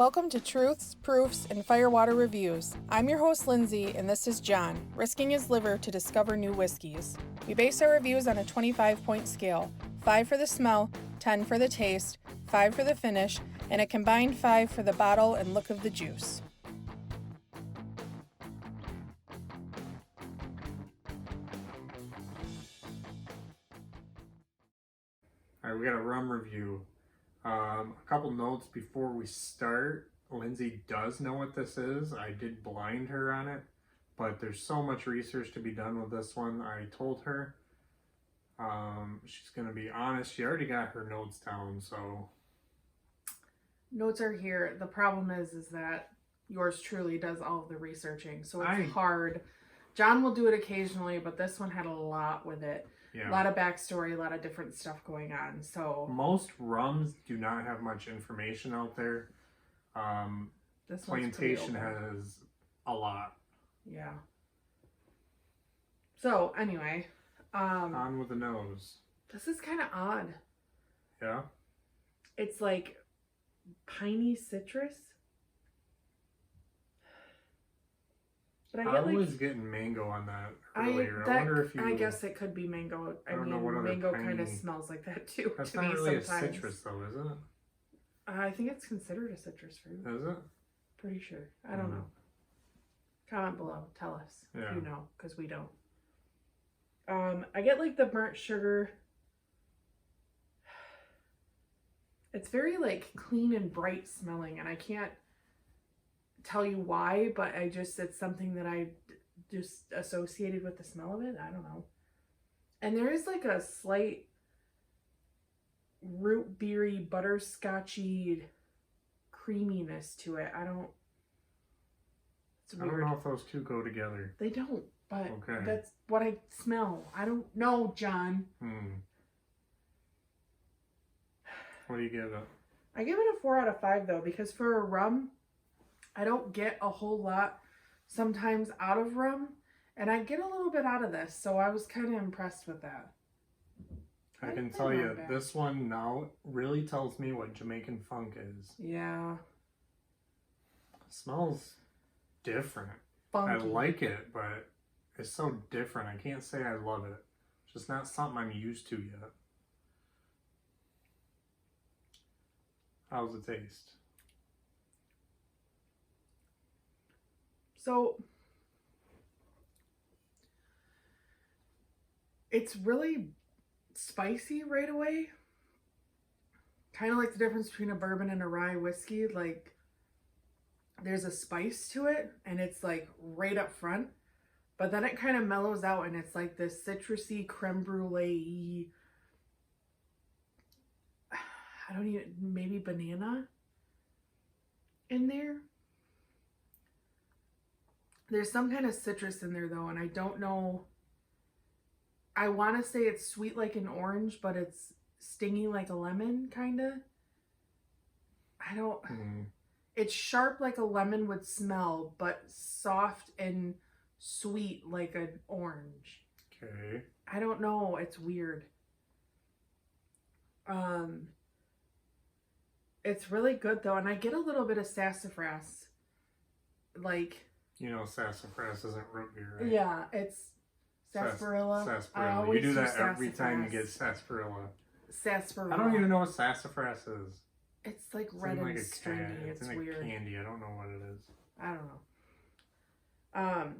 Welcome to Truths, Proofs, and Firewater Reviews. I'm your host, Lindsey, and this is John, risking his liver to discover new whiskeys. We base our reviews on a 25-point scale, 5 for the smell, 10 for the taste, 5 for the finish, and a combined 5 for the bottle and look of the juice. Alright, we got a rum review. A couple notes before we start. Lindsey does know what this is. I did blind her on it, but there's so much research to be done with this one. I told her. She's going to be honest. She already got her notes down, so... Notes are here. The problem is that yours truly does all of the researching, so it's hard. John will do it occasionally, but this one had a lot with it. Yeah. A lot of backstory, a lot of different stuff going on. So most rums do not have much information out there. This Plantation has a lot. Yeah. So anyway, on with the nose. This is kind of odd. Yeah. It's like piney citrus. But I was getting mango on that earlier. I wonder if you... I guess it could be mango. I mean, mango kind of smells like that too. That's not really a citrus though, is it? I think it's considered a citrus fruit. Is it? Pretty sure. I don't know. Comment below. Tell us if you know, because we don't. I get like the burnt sugar. It's very like clean and bright smelling, and I can't tell you why, but it's something that I just associated with the smell of it. I don't know. And there is like a slight root beery, butterscotchy creaminess to it. I don't know if those two go together. They don't, but that's what I smell. I don't know, John. What do you give it? I give it a 4 out of 5 though, because for a rum, I don't get a whole lot sometimes out of rum, and I get a little bit out of this, so I was kind of impressed with that. I can tell you, this one now really tells me what Jamaican funk is. Yeah. It smells different. Funky. I like it, but it's so different. I can't say I love it. It's just not something I'm used to yet. How's it taste? So, it's really spicy right away. Kind of like the difference between a bourbon and a rye whiskey. Like, there's a spice to it, and it's like right up front. But then it kind of mellows out, and it's like this citrusy creme brulee. I don't even, maybe banana in there. There's some kind of citrus in there though, and I don't know. I want to say it's sweet like an orange, but it's stingy like a lemon, kind of. I don't... It's sharp like a lemon would smell, but soft and sweet like an orange. Okay. I don't know. It's weird. It's really good though, and I get a little bit of sassafras. Like... You know sassafras isn't root beer, right? Yeah, it's sarsaparilla. Sarsaparilla. You do that every time you get sarsaparilla. Sarsaparilla. I don't even know what sassafras is. It's like red and stringy. It's in weird. A candy. I don't know what it is. I don't know.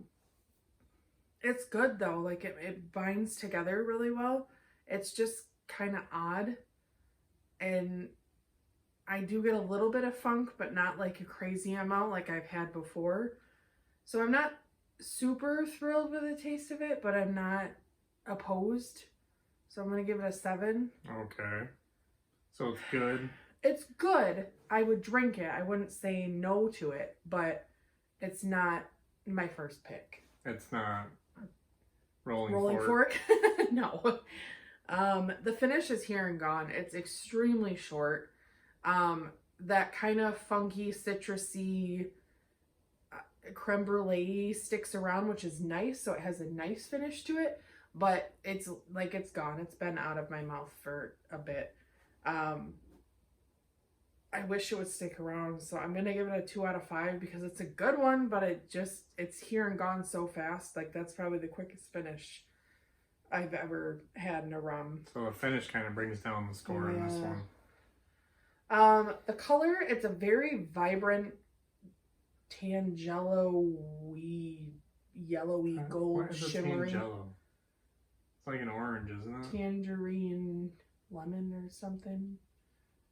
It's good though. Like it binds together really well. It's just kind of odd. And I do get a little bit of funk, but not like a crazy amount like I've had before. So I'm not super thrilled with the taste of it, but I'm not opposed. So I'm going to give it a 7. Okay. So it's good? It's good. I would drink it. I wouldn't say no to it, but it's not my first pick. It's not rolling fork? No. The finish is here and gone. It's extremely short. That kind of funky, citrusy creme brulee sticks around, which is nice, so it has a nice finish to it, but it's like it's gone. It's been out of my mouth for a bit. I wish it would stick around. So I'm going to give it a 2 out of 5 because it's a good one, but it's here and gone so fast. Like, that's probably the quickest finish I've ever had in a rum. So the finish kind of brings down the score in this one. The color, it's a very vibrant tangelo-y, yellowy, gold, shimmery. Tangelo? It's like an orange, isn't it? Tangerine lemon or something.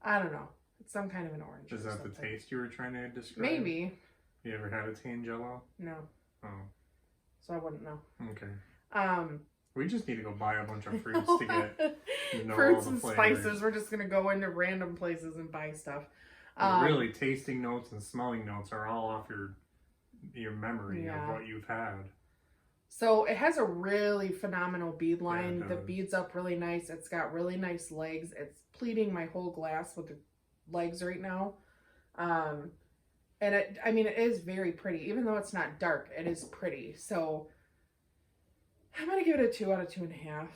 I don't know. It's some kind of an orange. Is that the taste you were trying to describe? Maybe. You ever had a tangelo? No. Oh. So I wouldn't know. Okay. We just need to go buy a bunch of fruits to get fruits and spices. We're just gonna go into random places and buy stuff. Really, tasting notes and smelling notes are all off your memory of what you've had. So it has a really phenomenal bead line. Yeah, the bead's up really nice. It's got really nice legs. It's pleating my whole glass with the legs right now. And it is very pretty. Even though it's not dark, it is pretty. So I'm going to give it a 2 out of 2.5.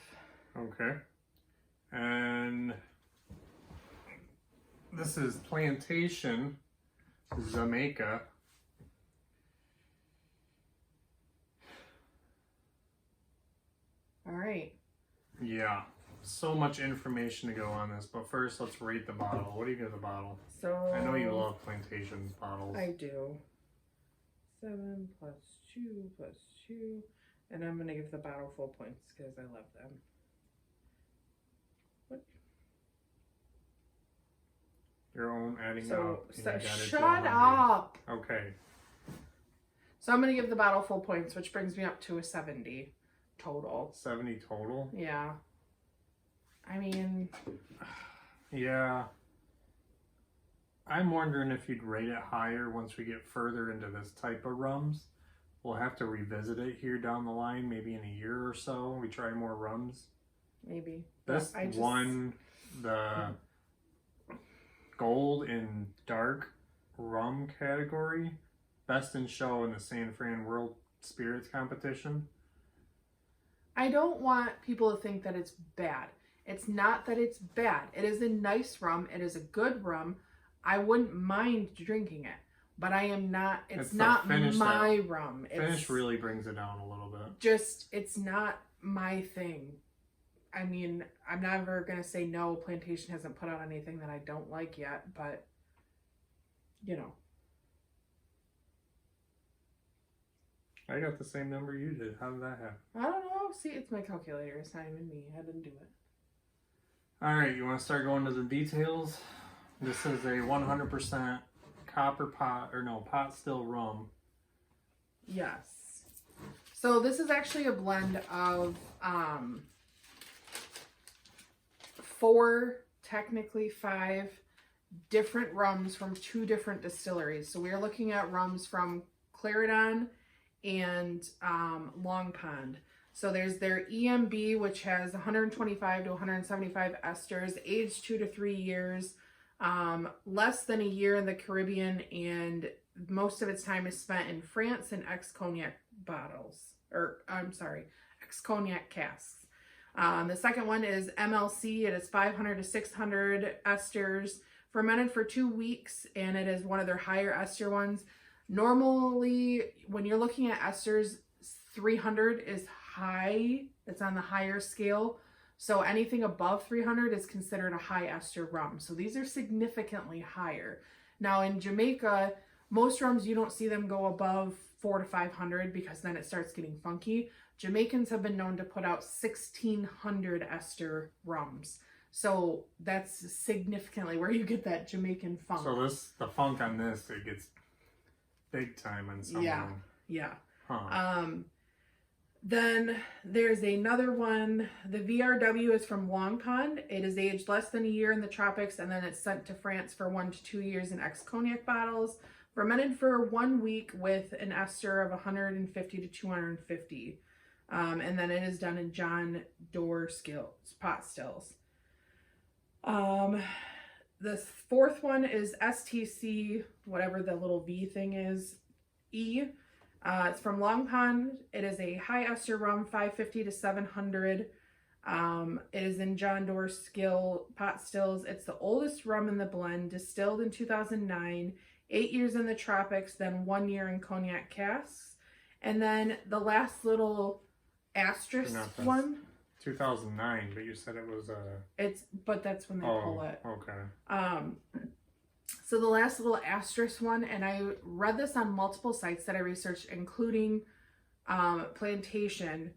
Okay. And this is Plantation Xaymaca. All right. Yeah. So much information to go on this, but first let's rate the bottle. What do you give the bottle? So I know you love Plantation's bottles. I do. 7 plus 2 plus 2. And I'm going to give the bottle full points because I love them. What? Your own adding up. So shut up! Okay. So I'm going to give the bottle full points, which brings me up to a 70 total. 70 total? Yeah. I mean... Yeah. I'm wondering if you'd rate it higher once we get further into this type of rums. We'll have to revisit it here down the line, maybe in a year or so. We try more rums. Maybe. This won the gold in dark rum category. Best in show in the San Fran World Spirits competition. I don't want people to think that it's bad. It's not that it's bad. It is a nice rum. It is a good rum. I wouldn't mind drinking it. But I am not, it's not my rum. Finish really brings it down a little bit. Just, it's not my thing. I mean, I'm never going to say no, Plantation hasn't put out anything that I don't like yet, but, you know. I got the same number you did. How did that happen? I don't know. See, it's my calculator. It's not even me. I didn't do it. All right, you want to start going to the details? This is a 100% copper pot still rum. Yes. So this is actually a blend of 4, technically 5 different rums from 2 different distilleries. So we are looking at rums from Clarendon and Long Pond. So there's their EMB, which has 125 to 175 esters, aged 2 to 3 years. Less than a year in the Caribbean, and most of its time is spent in France in ex-cognac bottles, or I'm sorry, ex-cognac casks. The second one is MLC. It is 500 to 600 esters, fermented for 2 weeks, and it is one of their higher ester ones. Normally, when you're looking at esters, 300 is high. It's on the higher scale. So anything above 300 is considered a high ester rum. So these are significantly higher. Now in Jamaica, most rums, you don't see them go above 400 to 500 because then it starts getting funky. Jamaicans have been known to put out 1,600 ester rums. So that's significantly where you get that Jamaican funk. So the funk on this, it gets big time on some of them. Yeah. Huh. Then there's another one. The VRW is from Long Pond. It is aged less than a year in the tropics, and then it's sent to France for 1 to 2 years in ex-cognac bottles. Fermented for 1 week with an ester of 150 to 250. And then it is done in John Doerr pot stills. The fourth one is STC, whatever the little V thing is, E. It's from Long Pond. It is a high ester rum, 550 to 700. It is in John Doerr pot stills. It's the oldest rum in the blend, distilled in 2009, 8 years in the tropics, then 1 year in cognac casks. And then the last little asterisk one. 2009, but you said it was but that's when they pull it. Okay. So the last little asterisk one, and I read this on multiple sites that I researched, including Plantation.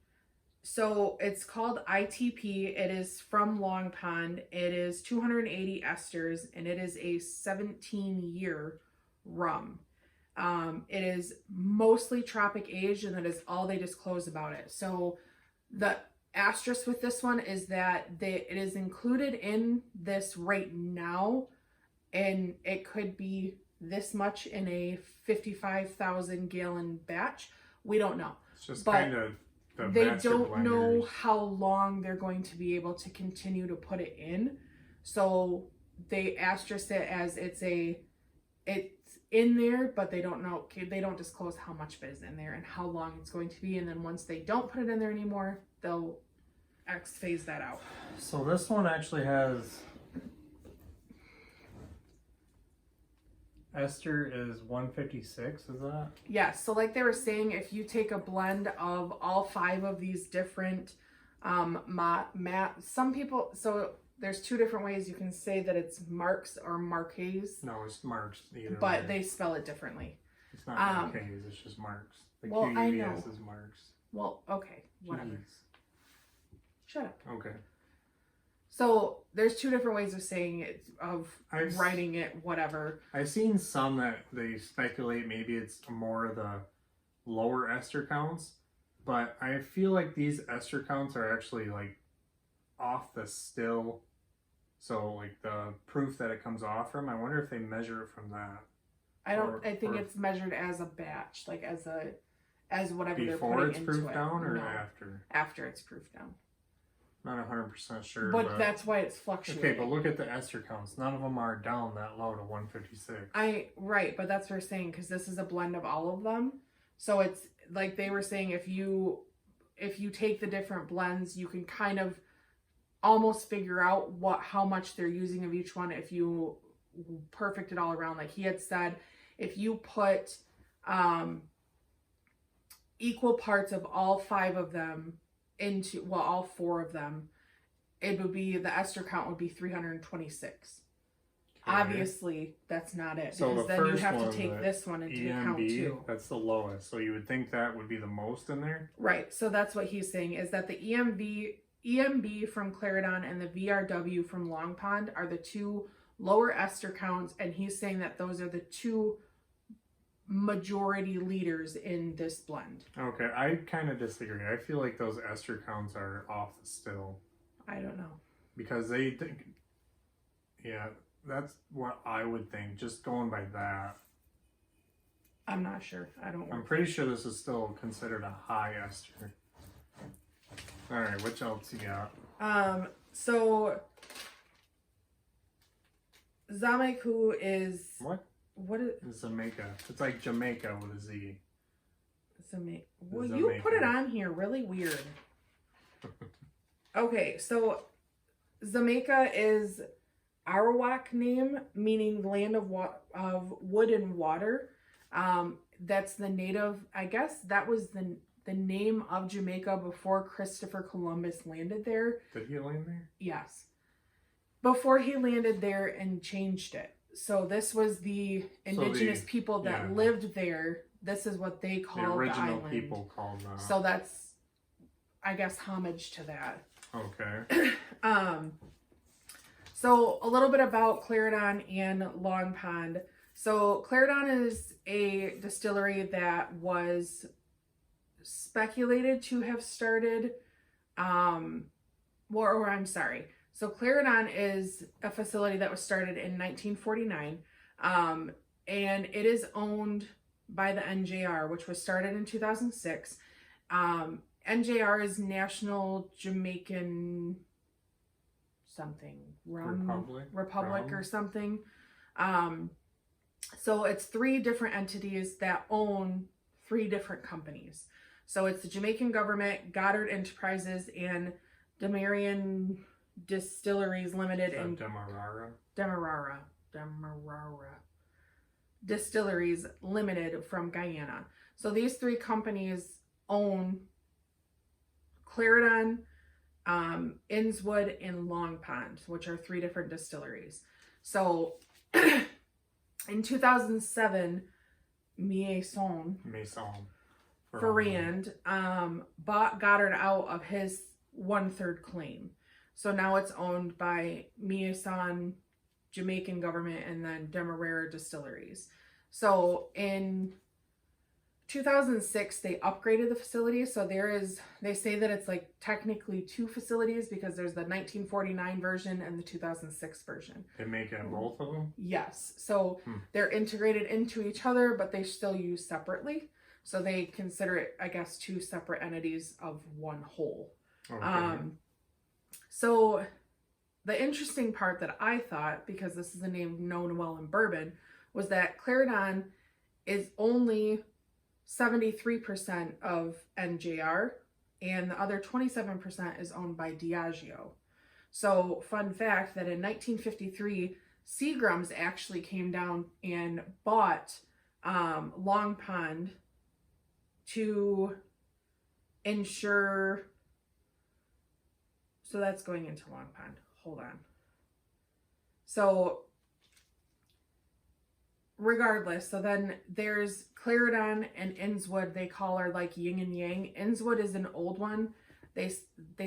So it's called ITP. It is from Long Pond. It is 280 esters, and it is a 17-year rum. It is mostly tropic aged, and that is all they disclose about it. So the asterisk with this one is that it is included in this right now, and it could be this much in a 55,000 gallon batch. We don't know. It's just kind of they don't know how long they're going to be able to continue to put it in. So they asterisk it as it's in there, but they don't know. They don't disclose how much of it is in there and how long it's going to be. And then once they don't put it in there anymore, they'll phase that out. So this one actually has ester is 156, is that? Yes. So like they were saying, if you take a blend of all 5 of these different some people, so there's 2 different ways you can say that it's Marks or Marques. No, it's Marks. But they spell it differently. It's not Marques, it's just Marks. The well, I know. QUES is Marks. Well, okay, whatever. Jeez. Shut up. Okay. So there's 2 different ways of saying it, writing it, whatever. I've seen some that they speculate maybe it's more the lower ester counts, but I feel like these ester counts are actually like off the still. So like the proof that it comes off from, I wonder if they measure it from that. I think it's measured as a batch, like as whatever they're putting into it. Before it's proofed down or after? After it's proofed down. Not 100% sure. But that's why it's fluctuating. Okay, but look at the ester counts. None of them are down that low to 156. Right, but that's what we're saying, because this is a blend of all of them. So it's like they were saying, if you take the different blends, you can kind of almost figure out how much they're using of each one if you perfect it all around. Like he had said, if you put equal parts of all 5 of them into, all 4 of them, it would be, the ester count would be 326. Okay. Obviously, that's not it. So because then you have to take this one into account too. That's the lowest. So you would think that would be the most in there? Right. So that's what he's saying, is that the EMB from Clarendon and the VRW from Long Pond are the 2 lower ester counts, and he's saying that those are the 2 majority leaders in this blend. Okay, I kind of disagree. I feel like those ester counts are off the still. I don't know. Because they think, yeah, that's what I would think, just going by that. I'm not sure. I'm pretty sure this is still considered a high ester. All right, what else you got? So Xaymaca is... What is Xaymaca? It's like Jamaica with a Z. Well, you put it on here. Really weird. Okay, so Xaymaca is Arawak name, meaning land of wood and water. That's the native, I guess that was the name of Jamaica before Christopher Columbus landed there. Did he land there? Yes. Before he landed there and changed it. So this was the indigenous people that lived there. This is what they called the original island. People called that. So that's, I guess, homage to that. Okay. So a little bit about Clarendon and Long Pond. So Clarendon is a distillery that was speculated to have started, So Clarendon is a facility that was started in 1949, and it is owned by the NJR, which was started in 2006. NJR is National Jamaican something, Republic or something. So it's 3 different entities that own 3 different companies. So it's the Jamaican government, Goddard Enterprises, and Demarian Distilleries Limited and Demerara. Demerara Distilleries Limited from Guyana. So these three companies own Clarendon, Innswood, and Long Pond, which are three different distilleries. So in 2007, Maison Ferrand bought Goddard out of his 1/3 claim. So now it's owned by Maison Jamaican government and then Demerara Distilleries. So in 2006 they upgraded the facility, so they say that it's like technically two facilities because there's the 1949 version and the 2006 version. They make it in both of them? Yes. So they're integrated into each other, but they still use separately. So they consider it, I guess, two separate entities of one whole. Okay. So the interesting part that I thought, because this is a name known well in bourbon, was that Clarendon is only 73% of NJR, and the other 27% is owned by Diageo. So, fun fact that in 1953, Seagram's actually came down and bought Long Pond to ensure. So that's going into Long Pond. Hold on. So regardless, so then there's Clarendon and Innswood. They call her like yin and yang. Innswood is an old one. They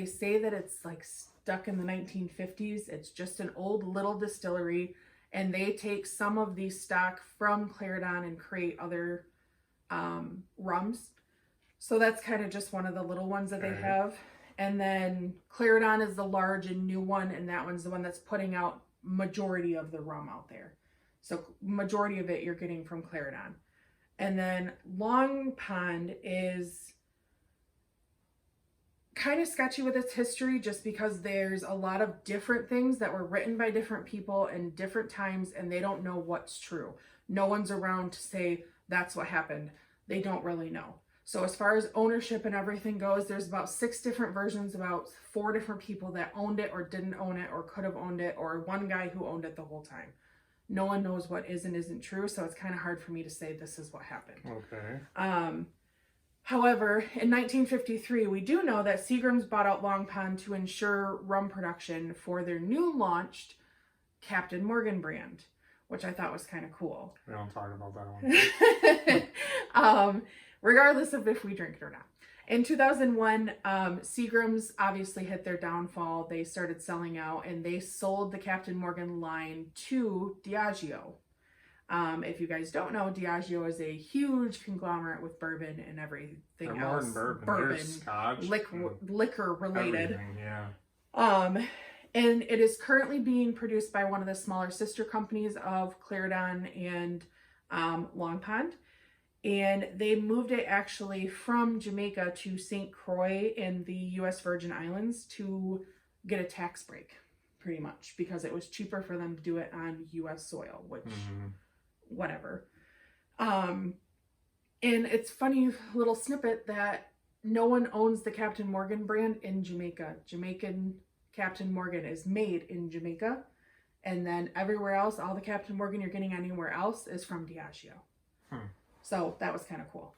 say that it's like stuck in the 1950s. It's just an old little distillery, and they take some of the stock from Clarendon and create other rums. So that's kind of just one of the little ones that they have. And then Clarendon is the large and new one, and that one's the one that's putting out majority of the rum out there. So majority of it you're getting from Clarendon. And then Long Pond is kind of sketchy with its history, just because there's a lot of different things that were written by different people in different times, and they don't know what's true. No one's around to say that's what happened. They don't really know. So as far as ownership and everything goes, there's about 6 different versions, about 4 different people that owned it or didn't own it or could have owned it, or one guy who owned it the whole time. No one knows what is and isn't true, so it's kind of hard for me to say this is what happened. Okay. However, in 1953, we do know that Seagram's bought out Long Pond to ensure rum production for their new launched Captain Morgan brand, which I thought was kind of cool. We don't talk about that one. Regardless of if we drink it or not. In 2001, Seagram's obviously hit their downfall. They started selling out, and they sold the Captain Morgan line to Diageo. If you guys don't know, Diageo is a huge conglomerate with bourbon and everything else. More than bourbon. There's scotch. Liquor related. Yeah. And it is currently being produced by one of the smaller sister companies of Clarendon and Long Pond. And they moved it actually from Jamaica to St. Croix in the U.S. Virgin Islands to get a tax break, pretty much, because it was cheaper for them to do it on U.S. soil, which, whatever. And it's funny little snippet that no one owns the Captain Morgan brand in Jamaica. Jamaican Captain Morgan is made in Jamaica. And then everywhere else, all the Captain Morgan you're getting anywhere else is from Diageo. So that was kind of cool.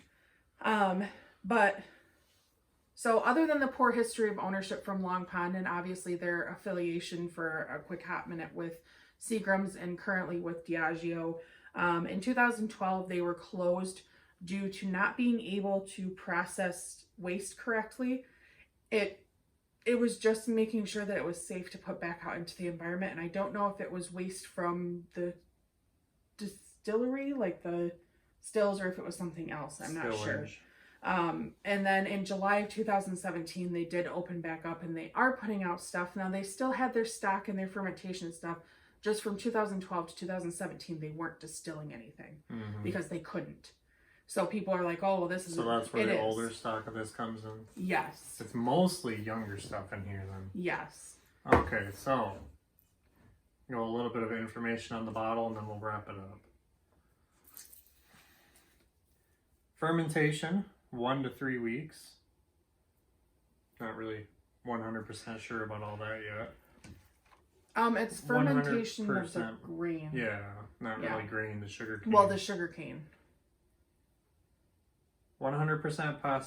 So other than the poor history of ownership from Long Pond, and obviously their affiliation for a quick hot minute with Seagram's and currently with Diageo, in 2012 they were closed due to not being able to process waste correctly. It was just making sure that it was safe to put back out into the environment, and I don't know if it was waste from the distillery, like the stills, or if it was something else. I'm not sure. And then in July of 2017, they did open back up, and they are putting out stuff. Now, they still had their stock and their fermentation stuff. Just from 2012 to 2017, they weren't distilling anything because they couldn't. So people are like, oh, well, this is... So that's where the older stock of this comes in? Yes. It's mostly younger stuff in here then? Yes. Okay, so a little bit of information on the bottle, and then we'll wrap it up. Fermentation, 1 to 3 weeks. Not really 100% sure about all that yet. It's fermentation of the 100%. grain. Yeah, not Yeah. really grain, the sugar cane. Well, the sugar cane. 100% pot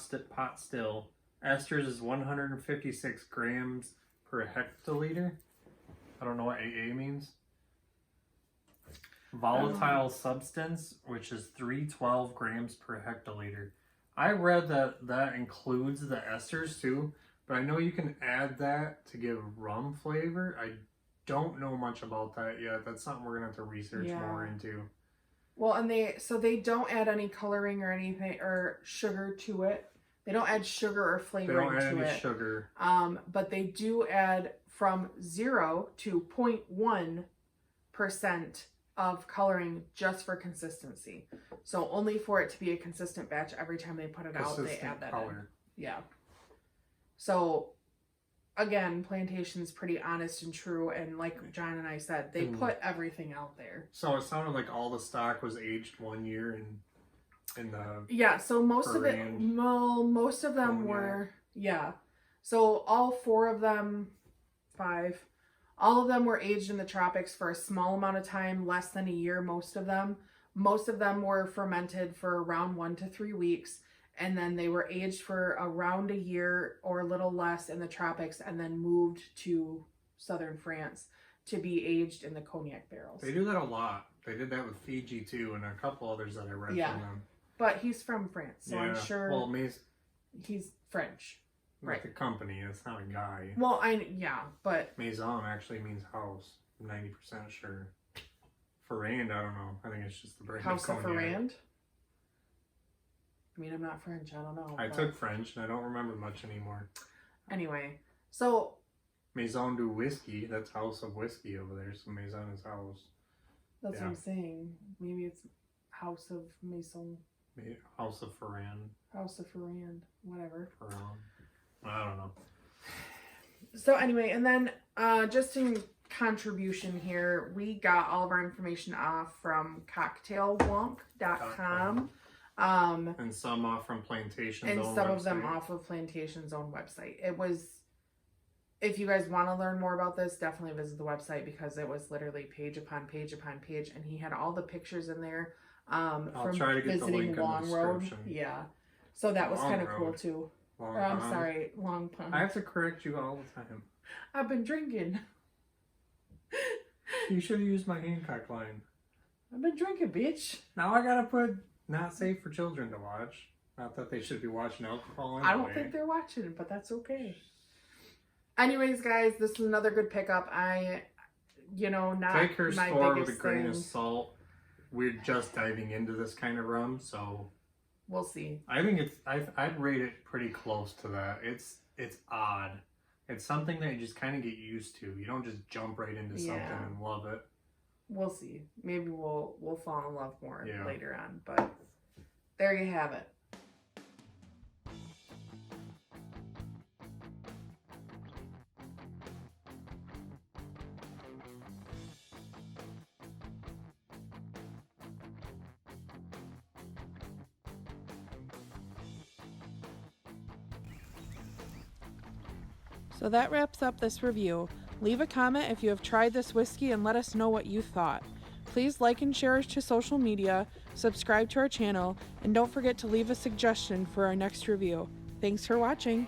still. Esters is 156 grams per hectoliter. I don't know what AA means. Volatile substance, which is 312 grams per hectoliter. I read that includes the esters too, but I know you can add that to give rum flavor. I don't know much about that yet. That's something we're gonna have to research more into. Well, and they don't add any coloring or anything or sugar to it. They don't add sugar or flavoring to it. They don't add any sugar. But they do add from 0 to 0.1% of coloring just for consistency. So only for it to be a consistent batch every time they put it out, they add that color. Yeah. So again, Plantation's pretty honest and true, and like John and I said, they put everything out there. So it sounded like all the stock was aged 1 year in the so most of them were So all 4 of them, 5, all of them were aged in the tropics for a small amount of time, less than a year. Most of them were fermented for around 1 to 3 weeks. And then they were aged for around a year or a little less in the tropics, and then moved to southern France to be aged in the cognac barrels. They do that a lot. They did that with Fiji too, and a couple others that I read from them. But he's from France, so I'm sure he's French. Like the company, it's not a guy. Well, but Maison actually means house. I'm 90% sure. Ferrand, I don't know. I think it's just the brand. House of Ferrand? I mean, I'm not French. I don't know. I took French, and I don't remember much anymore. Anyway, so Maison du Whiskey. That's House of Whiskey over there. So Maison is house. That's what I'm saying. Maybe it's House of Maison. House of Ferrand. House of Ferrand. Whatever. Ferrand. I don't know. So anyway, and then just in contribution here, we got all of our information off from cocktailwonk.com. And some off from Plantation's own website. And some of them off of Plantation's own website. It was, if you guys want to learn more about this, definitely visit the website, because it was literally page upon page upon page, and he had all the pictures in there I'll from try to get visiting the link Long in the Road. description. Yeah. So that was kind of cool too. I'm sorry, Long Pond. I have to correct you all the time. I've been drinking. You should have used my Hancock line. I've been drinking, bitch. Now I gotta put not safe for children to watch. Not that they should be watching alcohol anyway. I don't think they're watching it, but that's okay. Anyways, guys, this is another good pickup. Not take her my store with a biggest grain thing. of salt. We're just diving into this kind of rum, so we'll see. I think I'd rate it pretty close to that. It's odd. It's something that you just kind of get used to. You don't just jump right into something and love it. We'll see. Maybe we'll fall in love more later on. But there you have it. So that wraps up this review. Leave a comment if you have tried this whiskey and let us know what you thought. Please like and share us to social media, subscribe to our channel, and don't forget to leave a suggestion for our next review. Thanks for watching.